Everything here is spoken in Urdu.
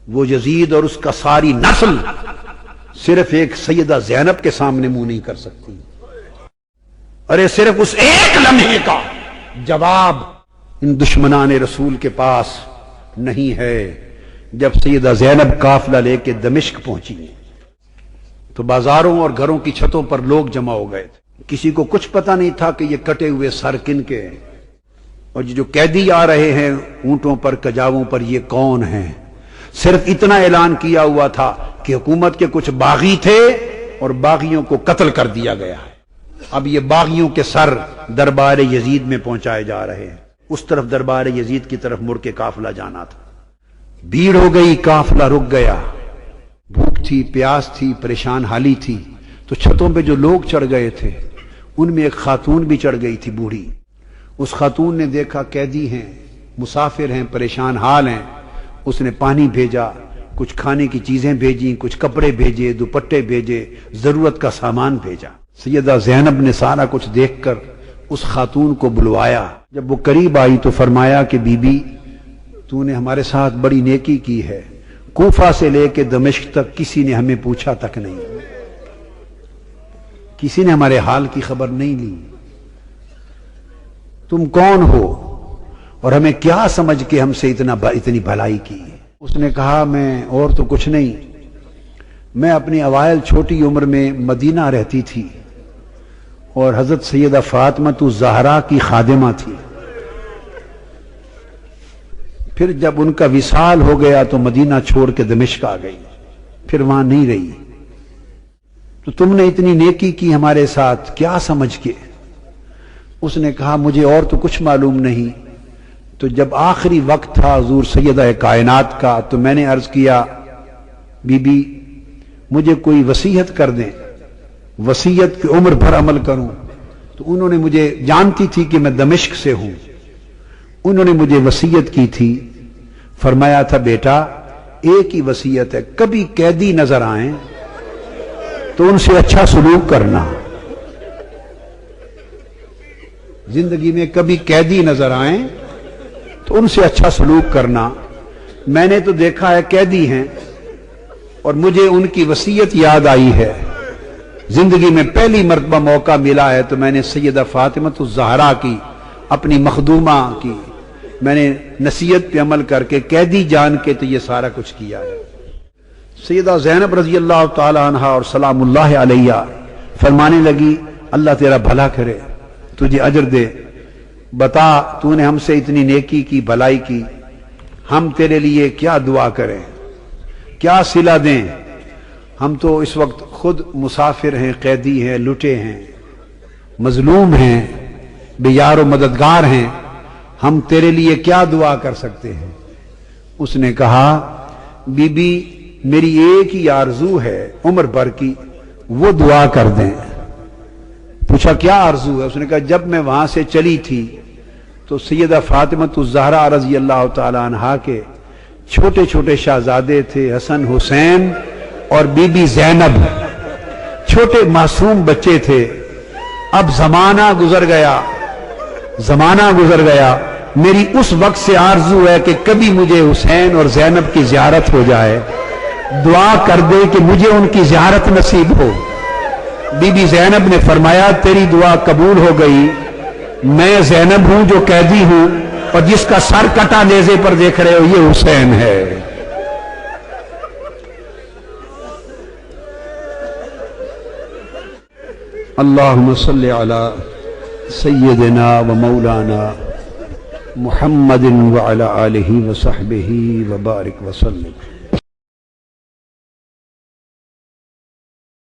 وہ یزید اور اس کا ساری نسل صرف ایک سیدہ زینب کے سامنے منہ نہیں کر سکتی. ارے صرف اس ایک لمحے کا جواب ان دشمنان رسول کے پاس نہیں ہے. جب سیدہ زینب قافلہ لے کے دمشق پہنچی تو بازاروں اور گھروں کی چھتوں پر لوگ جمع ہو گئے تھے. کسی کو کچھ پتہ نہیں تھا کہ یہ کٹے ہوئے سر کن کے ہیں، اور جو قیدی آ رہے ہیں اونٹوں پر کجاووں پر یہ کون ہیں. صرف اتنا اعلان کیا ہوا تھا کہ حکومت کے کچھ باغی تھے اور باغیوں کو قتل کر دیا گیا ہے. اب یہ باغیوں کے سر دربار یزید میں پہنچائے جا رہے ہیں. اس طرف دربار یزید کی طرف مڑ کے قافلہ جانا تھا. بھیڑ ہو گئی، قافلہ رک گیا. بھوک تھی، پیاس تھی، پریشان حالی تھی. تو چھتوں پہ جو لوگ چڑھ گئے تھے ان میں ایک خاتون بھی چڑھ گئی تھی، بوڑھی. اس خاتون نے دیکھا قیدی ہیں، مسافر ہیں، پریشان حال ہیں. اس نے پانی بھیجا، کچھ کھانے کی چیزیں بھیجیں، کچھ کپڑے بھیجے، دوپٹے بھیجے، ضرورت کا سامان بھیجا. سیدہ زینب نے سارا کچھ دیکھ کر اس خاتون کو بلوایا. جب وہ قریب آئی تو فرمایا کہ بی بی تو نے ہمارے ساتھ بڑی نیکی کی ہے. کوفہ سے لے کے دمشق تک کسی نے ہمیں پوچھا تک نہیں، کسی نے ہمارے حال کی خبر نہیں لی. تم کون ہو اور ہمیں کیا سمجھ کے ہم سے اتنی بھلائی کی؟ اس نے کہا میں اور تو کچھ نہیں، میں اپنی اوائل چھوٹی عمر میں مدینہ رہتی تھی اور حضرت سیدہ فاطمہ الزہرا کی خادمہ تھی. پھر جب ان کا وصال ہو گیا تو مدینہ چھوڑ کے دمشق آ گئی، پھر وہاں نہیں رہی. تو تم نے اتنی نیکی کی ہمارے ساتھ کیا سمجھ کے؟ اس نے کہا مجھے اور تو کچھ معلوم نہیں. تو جب آخری وقت تھا حضور سیدہ کائنات کا تو میں نے عرض کیا بی بی مجھے کوئی وصیت کر دیں، وصیت کی عمر بھر عمل کروں. تو انہوں نے مجھے، جانتی تھی کہ میں دمشق سے ہوں، انہوں نے مجھے وصیت کی تھی. فرمایا تھا بیٹا ایک ہی وصیت ہے، کبھی قیدی نظر آئیں تو ان سے اچھا سلوک کرنا. زندگی میں کبھی قیدی نظر آئیں تو ان سے اچھا سلوک کرنا. میں نے تو دیکھا ہے قیدی ہیں اور مجھے ان کی وصیت یاد آئی ہے. زندگی میں پہلی مرتبہ موقع ملا ہے تو میں نے سیدہ فاطمہ الزہرا کی، اپنی مخدومہ کی، میں نے نصیحت پہ عمل کر کے قیدی جان کے تو یہ سارا کچھ کیا ہے. سیدہ زینب رضی اللہ تعالی عنہ اور سلام اللہ علیہ فرمانے لگی اللہ تیرا بھلا کرے، تجھے اجر دے. بتا تو نے ہم سے اتنی نیکی کی، بھلائی کی، ہم تیرے لیے کیا دعا کریں، کیا صلہ دیں؟ ہم تو اس وقت خود مسافر ہیں، قیدی ہیں، لٹے ہیں، مظلوم ہیں، بے یار و مددگار ہیں، ہم تیرے لیے کیا دعا کر سکتے ہیں؟ اس نے کہا بی بی میری ایک ہی آرزو ہے عمر بھر کی، وہ دعا کر دیں. پوچھا کیا آرزو ہے؟ اس نے کہا جب میں وہاں سے چلی تھی تو سیدہ فاطمہ الزہرا رضی اللہ تعالی عنہا کے چھوٹے چھوٹے شہزادے تھے، حسن حسین اور بی بی زینب، چھوٹے معصوم بچے تھے. اب زمانہ گزر گیا، زمانہ گزر گیا، میری اس وقت سے آرزو ہے کہ کبھی مجھے حسین اور زینب کی زیارت ہو جائے. دعا کر دے کہ مجھے ان کی زیارت نصیب ہو. بی بی زینب نے فرمایا تیری دعا قبول ہو گئی. میں زینب ہوں جو قیدی ہوں، اور جس کا سر کٹا نیزے پر دیکھ رہے ہو یہ حسین ہے. اللہم صلی علی سیدنا و مولانا محمد وعلی آلہ وصحبہ وبارک وسلم.